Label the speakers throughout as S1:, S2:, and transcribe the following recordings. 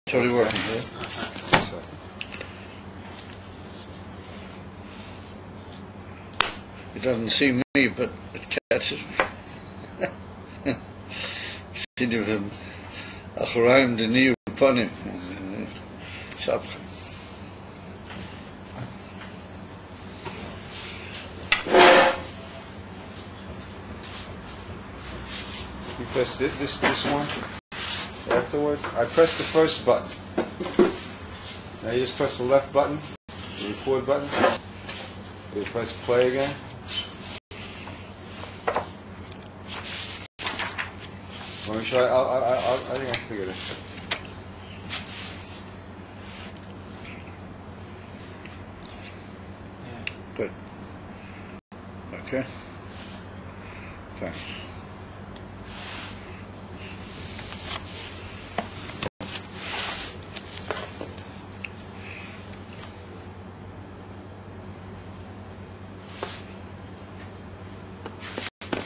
S1: Totally working here. It doesn't see me, but it catches me. Sien jy van agruim de nieuwe panim. Sapcha.
S2: You press this one afterwards. I press the first button. Now you just press the left button, the record button. You press play again. Want me to try? I think I figured it.
S1: Good. Okay. Thanks.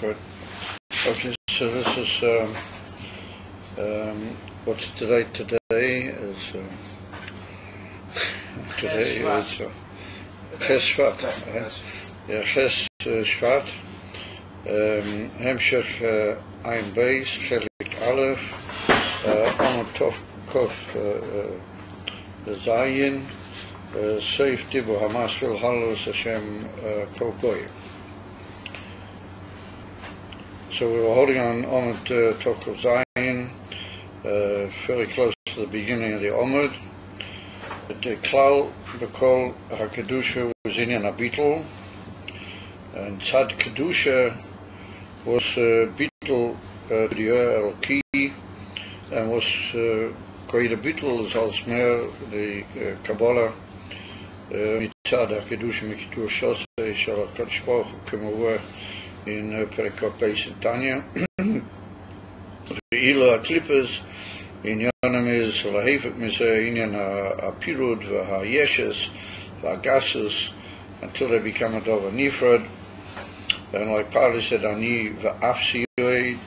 S1: Good. Okay, so this is what's the date today? Is today is Shvat. Yeah, Shvat. Hemshech Ayin Beis, Chelik Aleph, Amot Kof Ayin, Seif Dibu Hamasrul Halus Hashem Kol Goyim. So we were holding on Amud Tov Zayin, very close to the beginning of the Amud. The Klal B'Kol HaKedusha was Inyan HaBitul, and Tzad Kedusha was Bitul Dior Eloki, and was greater Bitul as Alsmer, the Kabbalah, Mitzad HaKedusha Mikitur Shosei Shal HaKadosh Baruch Hu K'mavur in Perikot Beis and Tanya. Ve'ilo HaKlippos Inyanim is Lahefet Mizeh Inyan HaPirud VeHaYeshes VeHaGasus until they become a Dova Nifrad. And like Pali said, Ani Ve'afsiyoi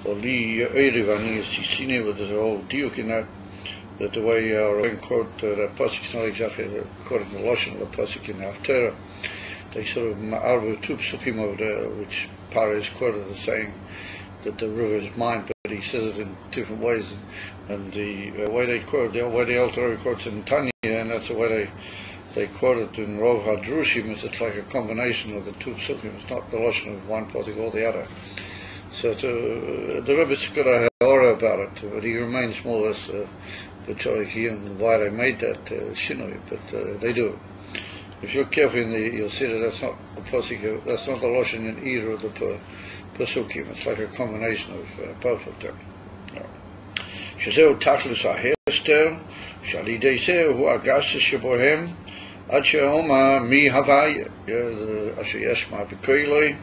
S1: or Li Ye'eriv Ani Sisini, but there's a whole diuk in that the way Rabbein quote that pasuk is not exactly according to the Lashon of the pasuk in the Haftarah. They sort of ma'arvu two psukim over there, which Pari is quoted as saying that the river is mine, but he says it in different ways, and the way they quote, the way the Alter Rebbe quotes in Tanya, and that's the way they quote it in Rov HaDrushim, is it's like a combination of the two psukim. It's not the lashon of one pasuk or the other. So the Rebbe's got a horror about it, but he remains more or less the Tzorich and why they made that shinoi, but they do. If you're careful, you'll see that that's not the pasuk. That's not the lashon in either of the pasukim. It's like a combination of both of them. Shezeu tachlis hahester shalidei zeh hu agashes shebohem ad she'oma mi havaya asher yeshma b'koiloi,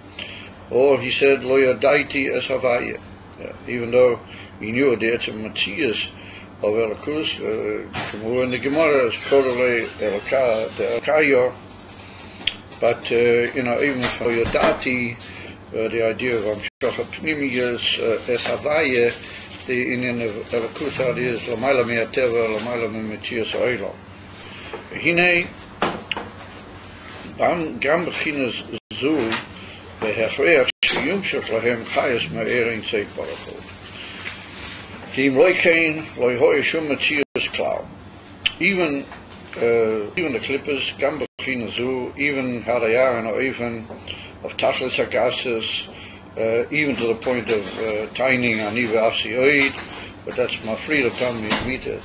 S1: or he said lo yadaiti es havaya, even though he knew that it's a matzias of Elokus, in the Gemara is totally Elokayo, but even for Yodati, the idea of Amshach Pnimiyas es Havaya, the Indian of Elokus idea is Lamaila Me'ateva, Lamaila Me'metzias Oilom. Hine, Gam B'chinas Zu, Behechreach Sheyumshach Lahem Chayas Me'erein Seif Baruch Hu. Even the Clippers, Gambachinazu, even how they are in Oven of Tachlis Agasis, even to the point of tining Aniva Afsioid, but that's my free to come Miamitis.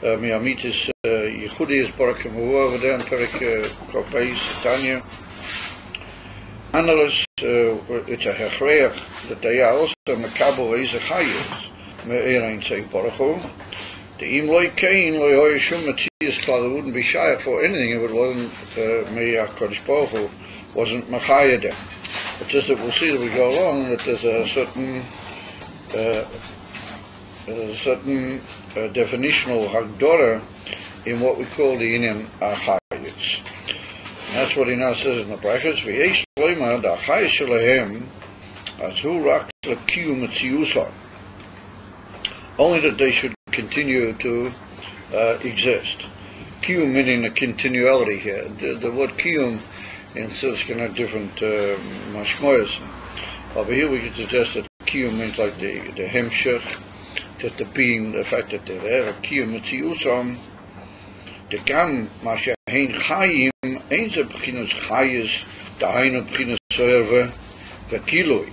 S1: Miamitis Yehudi is Barakam over there in Perikot Beis Tanya. Analysts, it's a hechreach that they are also mekabel is a chayes me'erein seif baruch hu. The im loy kein loy hoy shum matzias klal, it wouldn't be shy for anything if it wasn't me'akadosh baruch hu wasn't machayed. But just that we'll see that we go along that there's a certain definitional hagdorah in what we call the inyan achayes. That's what he now says in the brackets. V'yesh loyma da'achayis shelahem azu rak l'kiyum mitziusa. Only that they should continue to exist. Kiyum meaning a continuality here. The word kiyum in Tzidkin have different mashmoyas. Over here we can suggest that kiyum means like the hemshech, just the being, the fact that they're there. Kiyum mitziusam, the gam masha hein chayim, ein ze b'chinas chayis, dahainu b'chinas soerve, v'kiloi.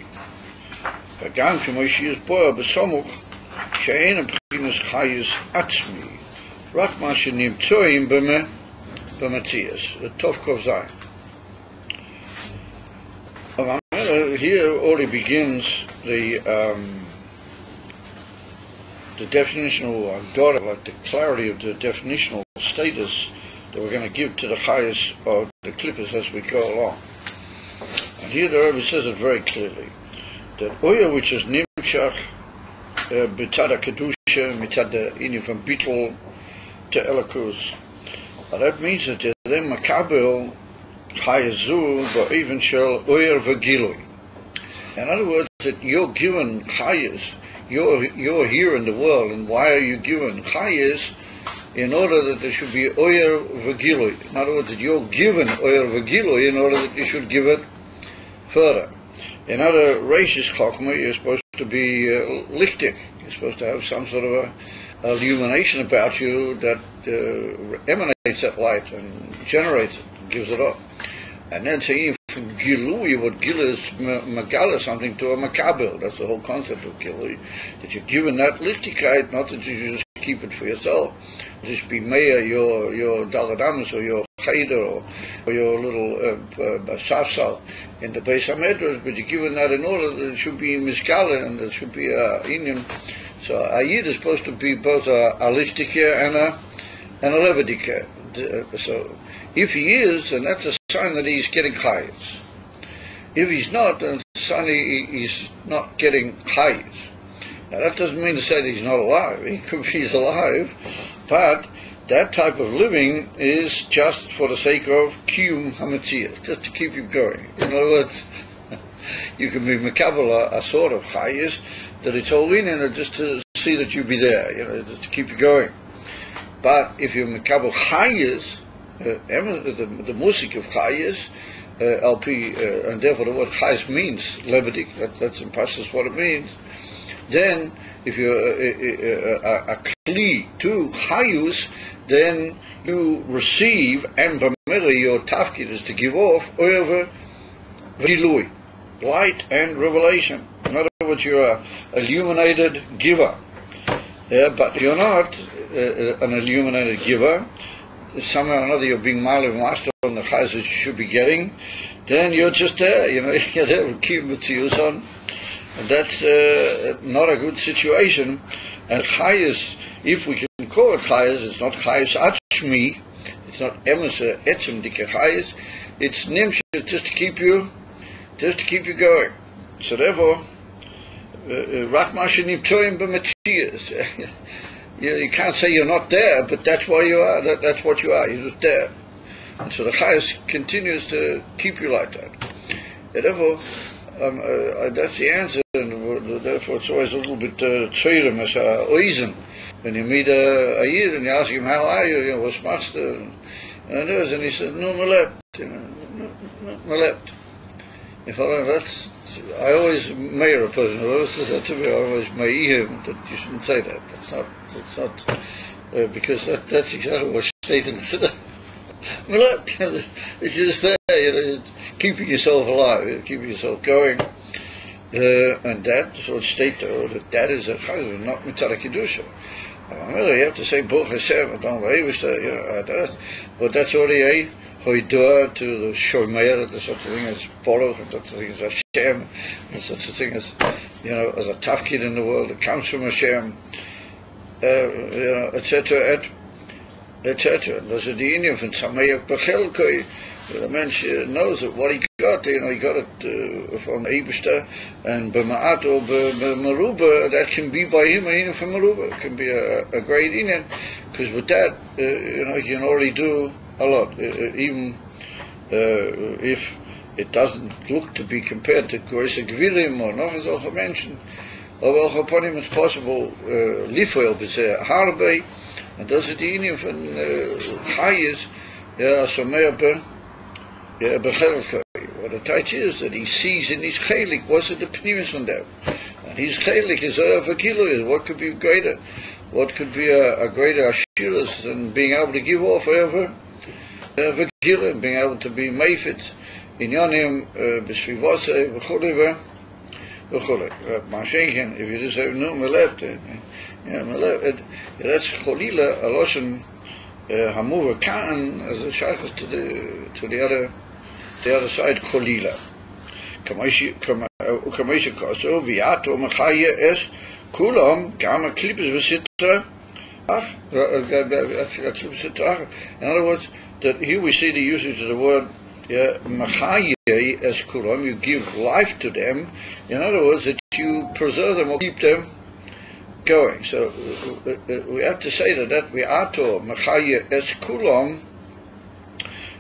S1: וגם כמו שיסבור בסמוך שאין בחינת חייס עצמי רק מה שנמצאים במציאות. זה טוב קובזיים. Here already begins the definitional like the clarity of the definitional status that we're going to give to the chayas or the clippers as we go along. And here the Rebbe says it very clearly. That oil which is nimshach b'tzad kedusha mitzad the from bittul to elokus. That means that they're makabel chayazu ba'even shel oyer v'gilui. In other words, that you're given chayas, you're here in the world, and why are you given chayas? In order that there should be oyer v'gilui. In other words, that you're given oyer v'gilui in order that you should give it further. In other Reishis Chokmah, you're supposed to be lichtig. You're supposed to have some sort of a illumination about you that emanates that light and generates it, and gives it up. And then saying from Gilui, what Gil is Megala, something to a Makabel. That's the whole concept of Gilui. That you're given that lichtigkeit, not that you just keep it for yourself. Just be Meir, your Daladamas, or your Cheder, or your little Safsal in the Beis HaMedrash, but you're given that in order that it should be Mizkala and there should be Ayin. So Ayin is supposed to be both a Lichtike and a Levedike. So if he is, then that's a sign that he's getting chayes. If he's not, then it's a sign he's not getting chayes. Now that doesn't mean to say that he's not alive. He could be he's alive, but that type of living is just for the sake of kiyum hametzias, just to keep you going. In other words, you can be mekabel a sort of chayes that it's all in and just to see that you be there, just to keep you going. But if you're mekabel chayes, the musik of chayes, and therefore the word chayes means lebedik. That's in Pashtus what it means. Then, if you're a kli to chayus, then you receive, and b'mele your tafkid is to give off over v'gilui, light and revelation. In other words, you're an illuminated giver. But you're not an illuminated giver. Somehow or another you're being ma'alev master on the chayes that you should be getting. Then you're just there, you're there with kiyum mitzius on. And that's not a good situation. And chayes, if we can call it chayes, it's not chayes achmi, it's not emes etzem dike chayes, it's nimshe, just to keep you going. So therefore, rak ma shenimtoim b'metzias. You can't say you're not there, but that's why you are. That's what you are. You're just there. And so the chayes continues to keep you like that. And therefore, that's the answer, and therefore it's always a little bit tzeirim as a oizen. When you meet a Yid and you ask him, how are you, what's master? And he said, no, malept. No, malept. I always mayor a person who always says that to me, I always may him that you shouldn't say that. That's not because that's exactly what's stated. It's just there, keeping yourself alive, keeping yourself going, and that's what stated that is a chazan, not mitzvah kedusha. You have to say Baruch Hashem, but that's already a hoidah to the shomer. There's such a thing as Baruch, and such a thing as Hashem, and such a thing as as a tafkid in the world that comes from Hashem, etc. etc. Those are the Indian from Sameach Bechelkoi. The man knows that what he got, he got it from Eibishter, and B'ma'at or B'maruba, that can be by him, and from Maruba. It can be a great Indian, because with that, you can already do a lot, even if it doesn't look to be compared to Goyse Gvirim or Nochazolcha mentioned, Aber auch upon him it's possible, lifoil b'zeh harbe, and das ist die Linie von Chayes, ja, so mehr bechelke. What the touch is that he sees in his chelik, what's the pnimis from them? And his chelik is a vakilo. What could be greater? What could be a greater assurance than being able to give off over vakilo and being able to be mafit in yonim b'shvivose v'chuliva v'chule. Mashenken, if you just have no melev, that's cholila a lotion hamuva kaan as a shaykhus to the other side cholila. Kamaisha kaso viato machaya es kulam gama klipes v'sitra. In other words, that here we see the usage of the word machaya es kulam. You give life to them. In other words, that you preserve them or keep them going. So we have to say that viato machaya es kulam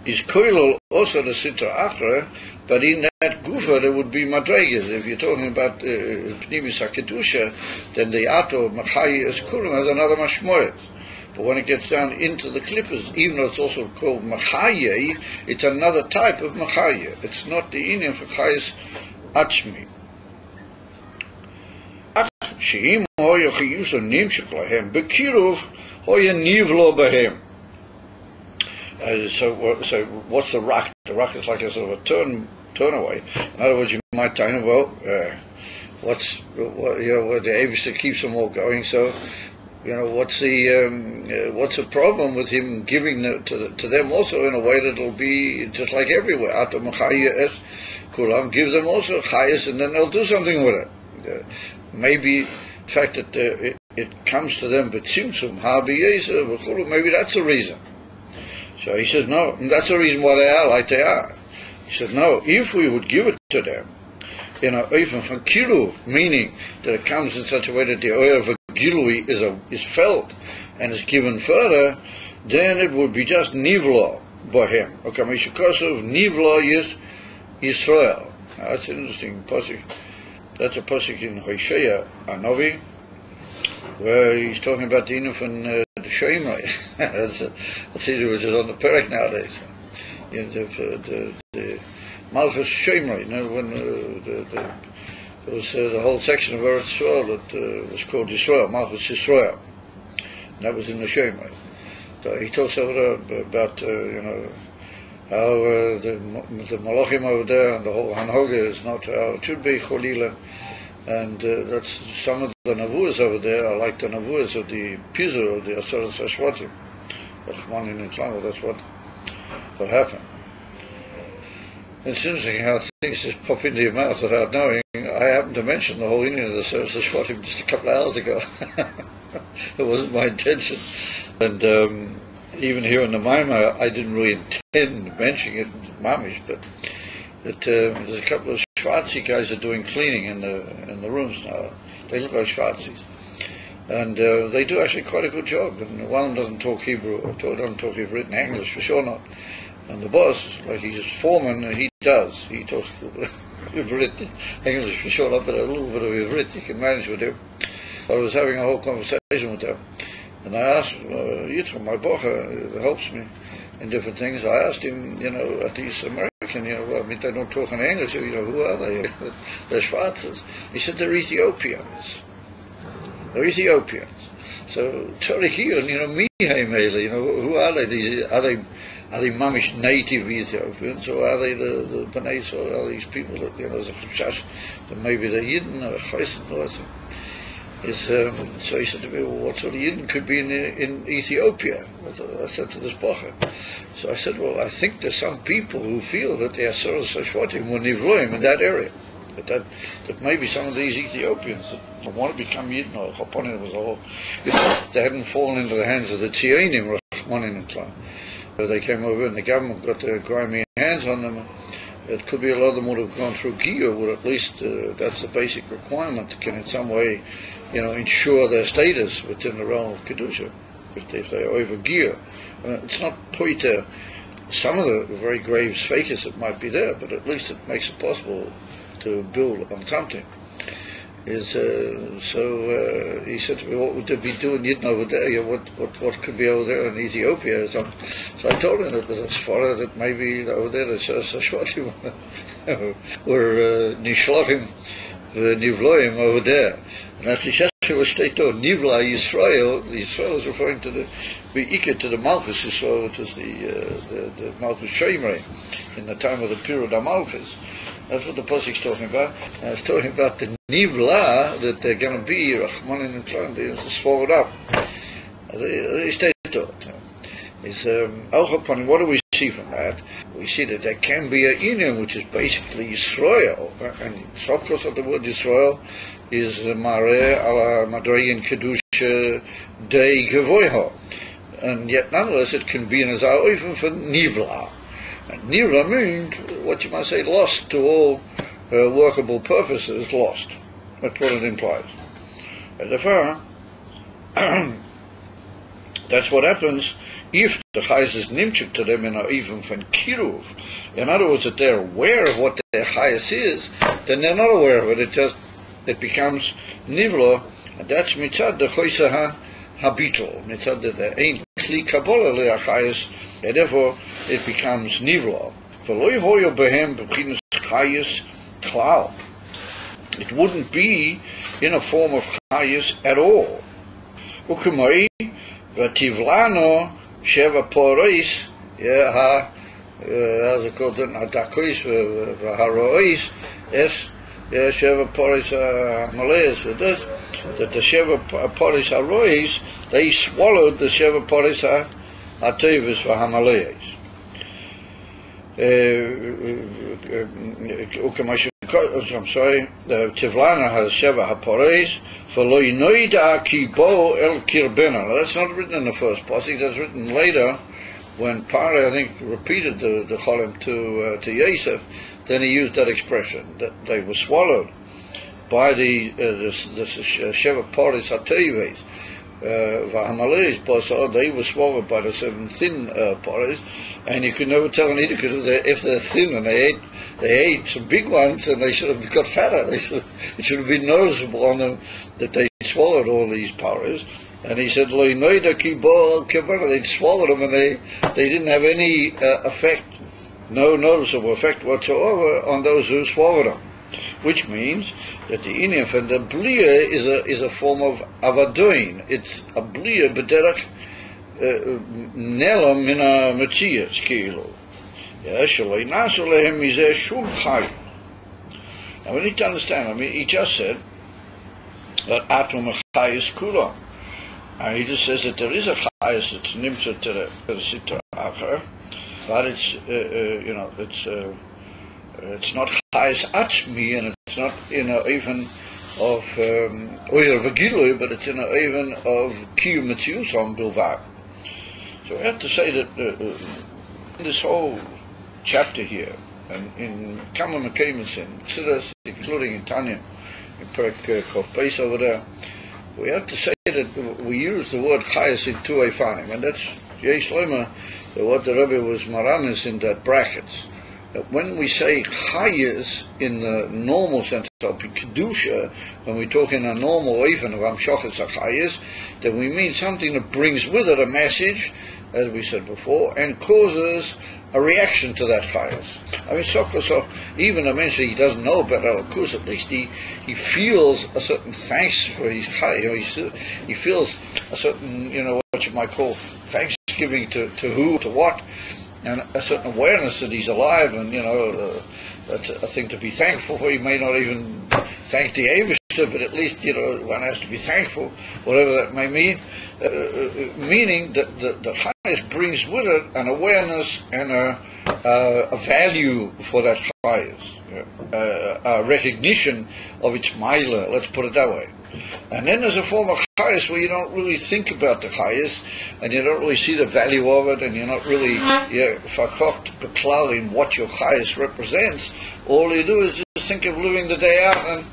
S1: is koilol also the sitra achra, but in that gufa there would be madregas. If you're talking about pnimis hakedusha, then the ato machaya es kulam has another mashmoyet. But when it gets down into the clippers, even though it's also called machaya, it's another type of machaya. It's not the inyan for chayes achmi. Sheim hoya chiyusa nimshik lahem bekiruv hoya nivlo bahem. So what's the rak? The rak is like a sort of a turn away. In other words, you might tell him, well, what's the Eibishter keeps them all going. So, what's the problem with him giving to them also in a way that it'll be just like everywhere. Ato machaya es kulam, give them also chayas, and then they'll do something with it. Maybe the fact that it comes to them b'tzimtzum ha b'yesa v'chulu, maybe that's the reason. So he says, no, that's the reason why they are like they are. He said, no, if we would give it to them in a oifen from kilu, meaning that it comes in such a way that the oil of a gilui is felt and is given further, then it would be just nivlo bohem. Okay, Mishakosov, nivlo is Yisrael. Now, that's an interesting pasuk. That's a pasuk in Hosea Anovi, where he's talking about the inyan from the Shemrei. That's easy, which is on the Perek nowadays. The Malchus Shemrei, when there was the whole section of Eretz Yisrael that was called Yisrael, Malchus Yisrael. And that was in the Shemrei. So he talks over there about, how the Malachim over there and the whole Hanhoga is not how it should be, Cholila. And that's some of the Navuas over there are like the Navuas of the Pizur of the Asaras Hashvatim. Rachmanin and Tzlama, that's what happened. It's interesting how things just pop into your mouth without knowing. I happened to mention the whole Indian of the Asaras Hashvatim just a couple of hours ago. It wasn't my intention. And even here in the Maimah, I didn't really intend mentioning it, Mamish, but there's a couple of Shvatzi guys are doing cleaning in the rooms now. They look like Shvatzis, and they do actually quite a good job. And one of them doesn't talk Hebrew, or doesn't talk Hebrew in English for sure not. And the boss, like he's a foreman, he does. He talks Ivrit, English for sure not, but a little bit of Ivrit you can manage with him. I was having a whole conversation with them, and I asked Yitro, my bocha, that helps me in different things. I asked him, are these American? They don't talk in English. Who are they? They're Schwarzes. He said they're Ethiopians. They're Ethiopians. So Torihion, Mihai Mele, who are they? Are they mamish native Ethiopians, or are they the Beis, or are these people that there's a chash that maybe they're Yidden or Chaysen or something? So he said to me, well, what sort of Yidden could be in Ethiopia? I said to this Bocher. So I said, well, I think there's some people who feel that they are Asaras Hashvatim when Nivroim in that area. That maybe some of these Ethiopians that want to become Yidden or Chaponim was all, they hadn't fallen into the hands of the Tzionim, Rachmanin and Tzlama. So they came over and the government got their grimy hands on them. It could be a lot of them would have gone through Giyur, or at least that's the basic requirement, can in some way ensure their status within the realm of Kedusha, if they are over Giyur. It's not poiter some of the very grave sfeikis that might be there, but at least it makes it possible to build on something. Is he said to me, what would they be doing Yidden over there? What could be over there in Ethiopia? So I told him that there's a Sfara that maybe over there there's a Shvatim were Nishlachim Nivloim over there. And that's exactly what they told. Nivla Yisrael. The Yisrael is referring to the Be'ikah, to the Malchus Yisrael, which is the Malchus Shemrei in the time of the period of Malchus. That's what the Pasuk's talking about. And it's talking about the Nivla that they're going to be Rahman and Tlan. They're swallowed up. They stayed taught. What do we see from that? We see that there can be a Ayin, which is basically Yisrael, and of course the word Yisrael is Mareh ala Madrayin Kedusha Dei Gevoiha, and yet nonetheless it can be in Azar even for Nivla. And Nivla means what you might say lost to all workable purposes, lost. That's what it implies. And therefore, that's what happens if the chayes is nimchuk to them in a even from kiruv. In other words, that they're aware of what their chayes is, then they're not aware of it. It becomes nivla, and that's mitzad the choysa habitol, mitzad the ain't kli kabbalah leachayes, and therefore it becomes nivla. V'lo hoyo behem b'chinas chayes klal. It wouldn't be in a form of chayes at all. U'kemoi v'tivlano sheva poreis, how's it called? Hadakois v'harois es sheva poreis maleis. That the sheva poreis harois, they swallowed the sheva poreis hatevis v'hamaleis. I'm sorry, Tivlana has Sheva HaPoreis, V'lo yinoida ki bo el kirbena. Now that's not written in the first passage, that's written later, when Pare, I think, repeated the Cholim to Yosef, then he used that expression, that they were swallowed by the Sheva Poreis HaTeves. V'hamaleis, they were swallowed by the 7 thin poreis, and you could never tell an eater, because if they're thin and they ate some big ones, and they should have got fatter. It should have been noticeable on them that they swallowed all these poreis. And he said, "Lo yinoida ki bo kibana." They swallowed them, and they didn't have any effect, no noticeable effect whatsoever on those who swallowed them. Which means that the inyan and the blia is a form of avadoin. It's a blia b'derech nela min ha-metzias keilu. Shaloi nasu lehem mizeh shum chay. Now we need to understand. I mean, he just said that atum chayis kula. And he just says that there is a chayis that's nimtzah to the sitra achar, but it's not chayis atzmi, and it's not in a even of oyer v'gilui, but it's in a even of kiyum metziusom bilvad. So we have to say that in this whole chapter here, and in Kama Mekemis in Chassidus, including in Tanya, in Perek Kof Beis over there, we have to say that we use the word chayis in two efanim, and that's yesh lema, what the Rebbe was maramis in that brackets. That when we say chayis in the normal sense of kedusha, when we talk in a normal even of amshachas chayis, then we mean something that brings with it a message, as we said before, and causes a reaction to that chayis. I mean, so even a mention he doesn't know about Elokus, at least he feels a certain thanks for his chayis. He feels a certain, what you might call thanksgiving to who, to what, and a certain awareness that he's alive, and that's a thing to be thankful for. He may not even thank the Eibishter, but at least one has to be thankful, whatever that may mean. Meaning that the chayis brings with it an awareness and a value for that chayis, a recognition of its maila. Let's put it that way. And then there's a form of chayis where you don't really think about the chayis, and you don't really see the value of it, and you're not really fakocht beklal in what your chayis represents. All you do is just think of living the day out and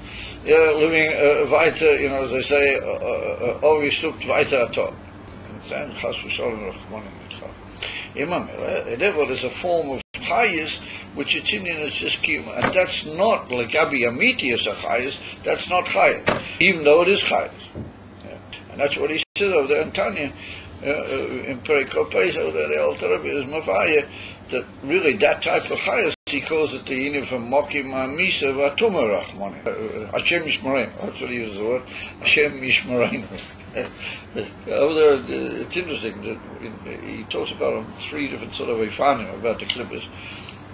S1: living weiter, as they say, overgestupt weiter atop. Therefore, there's a form of chayis, which its Indian is just kiyum, and that's not legabi amiti as a chayis. That's not chayis, even though it is chayis. Yeah. And that's what he says over there in Tanya, in Perikot Beis, over there, the Alter Rebbe is mafaya that really that type of chayis, he calls it the Indian from Mokim Misa Vatuma Rachmani. Hashem Yishmarein. That's what he uses the word. Hashem Yishmarein. Over there, it's interesting that he talks about them three different sort of ifanim about the clippers.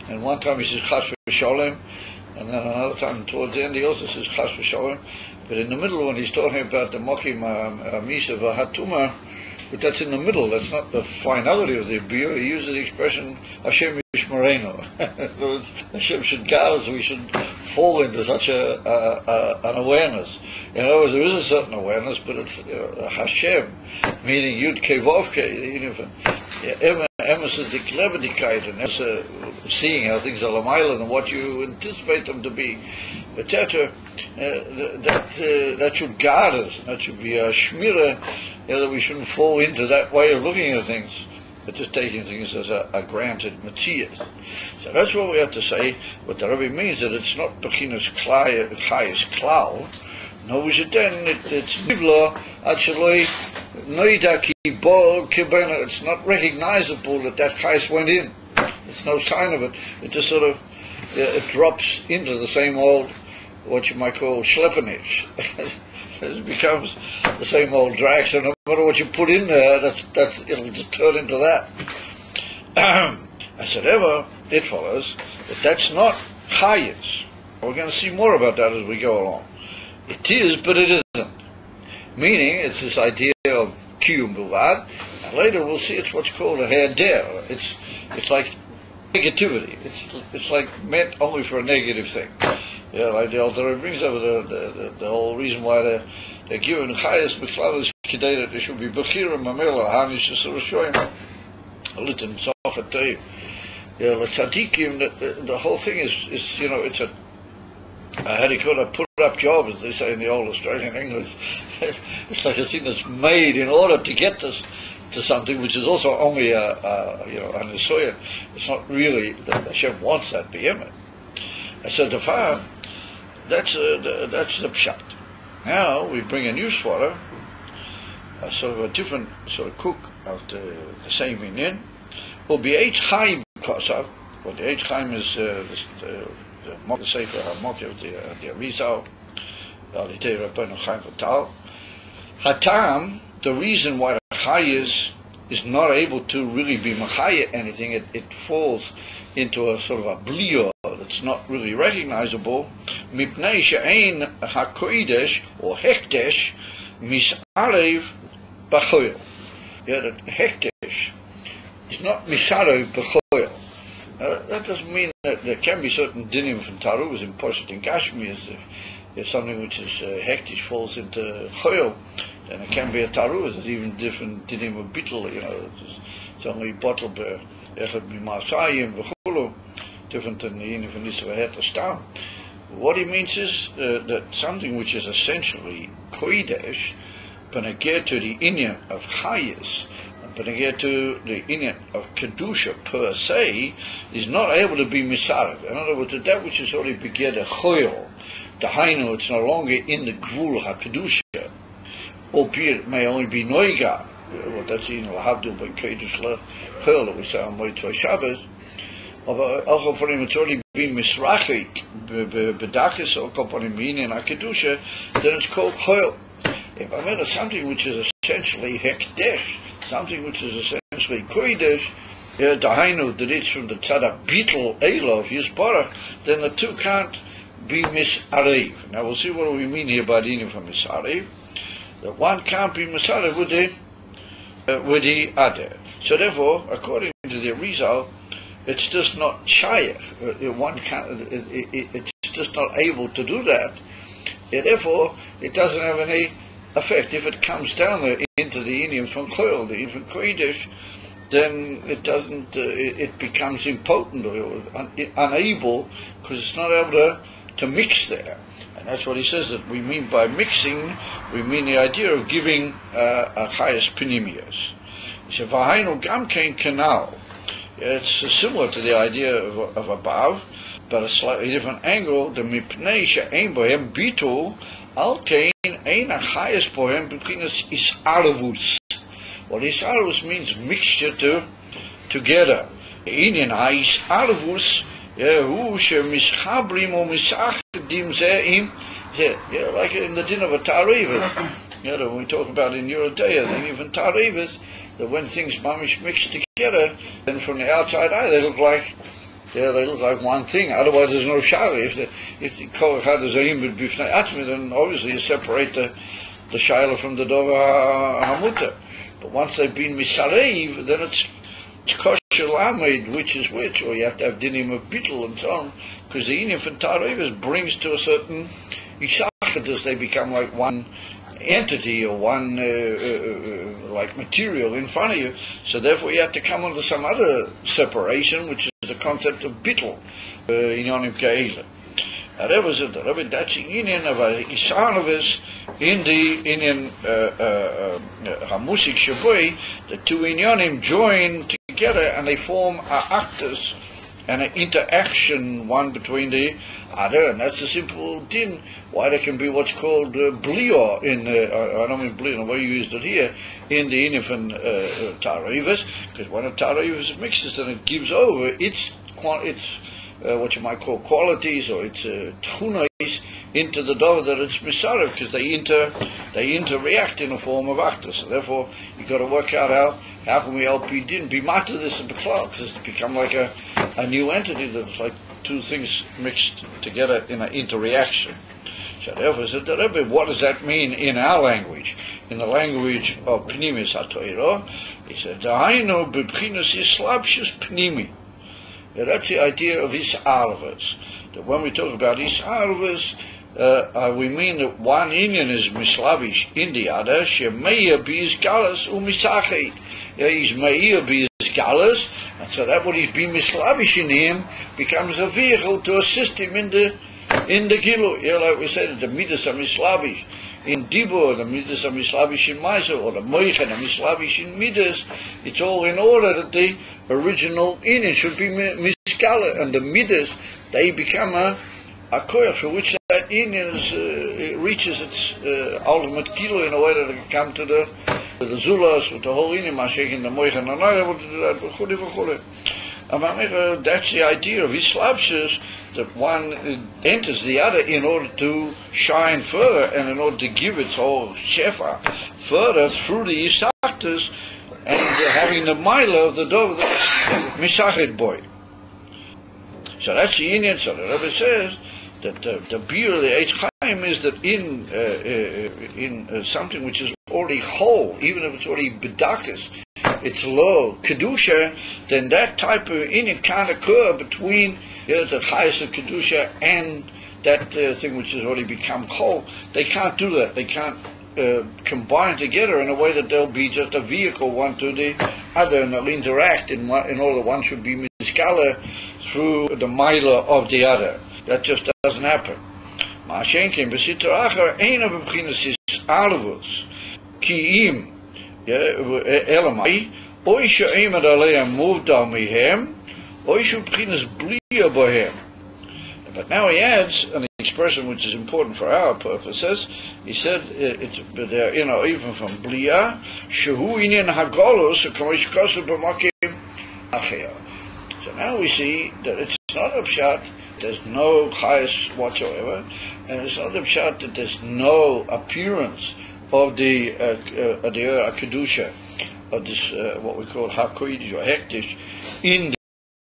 S1: And one time he says Chas v'Sholem, and then another time towards the end he also says Chas v'Sholem. But in the middle, when he's talking about the Mokim Misa V'Hatuma, but that's in the middle. That's not the finality of the abiyah. He uses the expression Hashem Yishmareinu. Hashem should guard us. We should fall into such an awareness. In other words, there is a certain awareness, but it's Hashem, meaning Yud Kei Vav Kei. Emes is the cleverdikeit, and seeing how things are lamayla and what you anticipate them to be, etc. That should guard us. That should be a shmira, that we shouldn't fall into that way of looking at things, but just taking things as a granted matzias. So that's what we have to say. What the Rebbe means, that it's not bechinas chayis klal. No, we should then it's nibla actually noida ki bol kibena. It's not recognizable that chayis went in. It's no sign of it. It just sort of it drops into the same old, what you might call schleppenich. It becomes the same old drag. So no matter what you put in there, that's it'll just turn into that. As it ever, it follows that that's not chayis. We're going to see more about that as we go along. It is, but it isn't. Meaning, it's this idea of kiyum b'vad, and later we'll see it's what's called a ha'der. It's like negativity. It's like meant only for a negative thing. Yeah, like the Alter Rebbe brings over the whole reason why they're given chayas b'klavas kidei that there should be b'chira mamela hanish sh'soroshoyim litin sochatei. Yeah, the tzaddikim. The whole thing is it's a how do you call it, a put-up job, as they say in the old Australian English. It's like a thing that's made in order to get to something which is also only an asoyan. It's not really that Hashem wants that behemoth. I said the far, that's the pshat. Now we bring a new svara, a sort of a different sort of cook of the same inyan. Will be eight chaim kosav. Well, the eight chaim is the Sefer HaMokeh of the Arizal, Alidei Rabbeinu Chaim Vital. Hatam, the reason why the chayis is not able to really be machaya anything, it falls into a sort of a bliyah that's not really recognizable. Mipnei she'ein hakodesh or hekdesh misarev b'choil. Yeah, that hekdesh is not misarev b'choil. That doesn't mean that there can be certain dinim from Taruvas in Poshet and Gashmi, as if something which is hektish falls into choil, then it can be a Taruvas. There's even different dinim of bittul, it's only bottle echad b'masayim v'chulu, different than the dinim from Nisvahet Stam. What he means is that something which is essentially kodesh, benegir to the inyan of chayis, benegir to the inyan of kedusha per se, is not able to be misarev. In other words, that which is already begir a choil, the hainu, it's no longer in the gvul hakedusha, albeit it may only be noiga. Well, that's in lahavdil ben kedush lechoil that we say on Motzei Shabbos. Also for him, it's already been misrachik bedachis or kopanim inyan hakedusha, then it's called choil. If I mean something which is essentially hekdesh, something which is essentially kodesh, dahainu, that it's from the tzad beetle elov yisbarach, then the two can't be misarev. Now we'll see what we mean here by the from misarev. That one can't be misarev with the other. So therefore, according to the Arizal, it's just not shayach. One can't. It's just not able to do that. Therefore, it doesn't have any effect. If it comes down there into the Indian from Choil, the infant Kodesh, then it doesn't. It becomes impotent or unable, because it's not able to mix there. And that's what he says that we mean by mixing. We mean the idea of giving a chayas pinimius. He said, "V'hainu gam kein kanal." It's similar to the idea of above, but a slightly different angle. The mipnei she'ein bohem bitul al kein ein achayes bohem b'chinas isarvus. Well, isarvus means mixture together. Inyan ha'isarvus hu she'mischabrim o misachdim ze'im zeh. Like in the din of a tarivah. When we talk about in Eurodea, and even tarivahs, that when things mamish mix together, then from the outside eye they look like one thing. Otherwise, there's no shari. If the kol echad is ayin b'fnei atzmi, then obviously you separate the shaila from the dover hamuta. But once they've been misareiv, then it's kosher lamed, which is which, or you have to have dinim of bittul and so on, because the inyan from tarivahs brings to a certain isachadus. They become like one entity or one like material in front of you, so therefore you have to come under some other separation, which is the concept of bittul in yonim ka'ela. That's the inyan of a isarvus in the inyan hamusik shabui. The two inyanim join together and they form a actus and an interaction one between the other, and that's a simple din why there can be what's called blior in I don't mean blior in the way you used it here in the infant tarivas, because when a tarivas mixes, then it gives over its what you might call qualities or its tchunos into the dover that it's misarev, because they interact in a form of actus. So therefore you've got to work out how can we help you din be matter this in the cloud, because it's become like a new entity that's like two things mixed together in an interaction. So therefore said the Rebbe, what does that mean in our language? In the language of Pnimis HaTorah, he said, Da'ainu b'bchinas islabshus pnimi. That's the idea of isarvus. That when we talk about isarvus, we mean that one inyan is mislavish in the other, shemeir b'is galas u'misachid. He's meir b'is galas, and so that what he's been mislavish in him becomes a vehicle to assist him in the gilu. Like we said, the midas are mislavish in dibur, the midas are mislavish in ma'aser, or the moichan are mislavish in midas. It's all in order that the original inyan should be miskala, and the midas, they become a koyach for which that inyan reaches its ultimate kilo in a way that it can come to the zulas with the whole inyan mashik the moichan, and not able to do that v'chuli. That's the idea of islavshus, that one enters the other in order to shine further and in order to give its whole shefa further through the isachtus and having the mila of the dove that's misachid boy. So that's the inyan. So the Rebbe says that the beer of the Eitz Chaim is that in something which is already whole, even if it's already bedakas, it's low kedusha, then that type of inyan can't occur between the highest of kedusha and that thing which has already become whole. They can't do that. They can't combine together in a way that they'll be just a vehicle one to the other, and they'll interact in order one should be miskala through the mila of the other. That just doesn't happen. Ma'ashenkin b'sitra achar eina b'bchinas isarvus ki'im elamai oy she'eimad aleim muvdal mihem oy shu b'chinas bliya bohem. But now he adds an expression which is important for our purposes. He said, even from bliya, shehu inyan hagolos k'moish kosu b'makim achia. So now we see that it's not a pshat, there's no chayes whatsoever, and it's not a pshat that there's no appearance of the kedusha, of this what we call hakoidish or hektish in